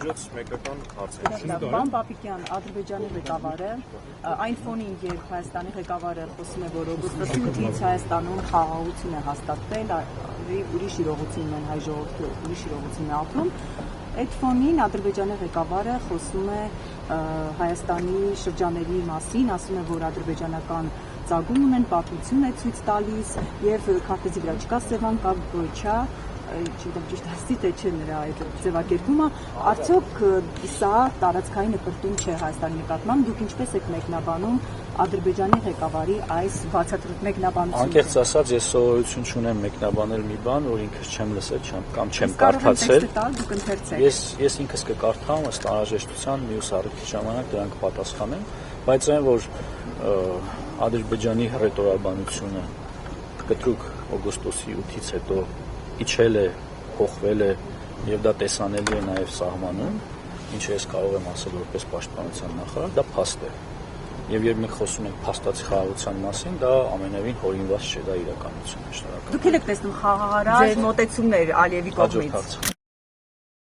միջոց մեկական հարցեր։ Պարոն Պապիկյան, Ադրբեջանի ղեկավարը, այն ֆոնին, երբ Հայաստանի ղեկավարը խոսում է, որ օգոստոսի 8-ից Հայաստանում խաղաղություն է հաստատվել, ուրիշ իրողություն ունեն հայ ժողովուրդը, ուրիշ իրողություն է ապրում, այդ ֆոնին Ադրբեջանի ղեկավարը խոսում է Հայաստանի շրջաների մասին, ասում է, որ ադրբեջանական ծագում ունեն, պատմություն է ցույց տալիս եւ քարտեզի վրա չկա Սևան, կա Գոյչա, չգիտեմ ճիշտ ասի թե չէ նրա այդ ձևակերպումը, արդյոք սա տարածքային նկարտում չէ Հայաստանի նկատմամբ, դուք ինչպես եք մեկնաբանում Ադրբեջանի ղեկավարի այս բացատրույթ մեկնաբանությունը։ Անկեղծ ասած, ես սովորություն չունեմ մեկնաբանել մի բան, որ ինքս չեմ լսել կամ չեմ կարդացել։ Ես ինքս կկարդամ ըստ անհրաժեշտության մյուս առիթի ժամանակ դրանք պատասխանեմ, բայց այն որ Ադրբեջանի հռետորաբանությունը կտրուկ օգոստոսի 8-ից հետո իջել է, փոխվել է եւ դա տեսանելի է նաեւ սահմանում, ինչը ես կարող եմ ասել որպես պաշտպանության նախարար, դա փաստ է։ Եվ երբ մենք խոսում ենք փաստացի խաղաղության մասին, դա ամենևին հորինված չէ, դա իրականություն է։ Շնորհակալ։ Դուք եք տեսնում խաղաղարար մոտեցումներ Ալիևի կողմից։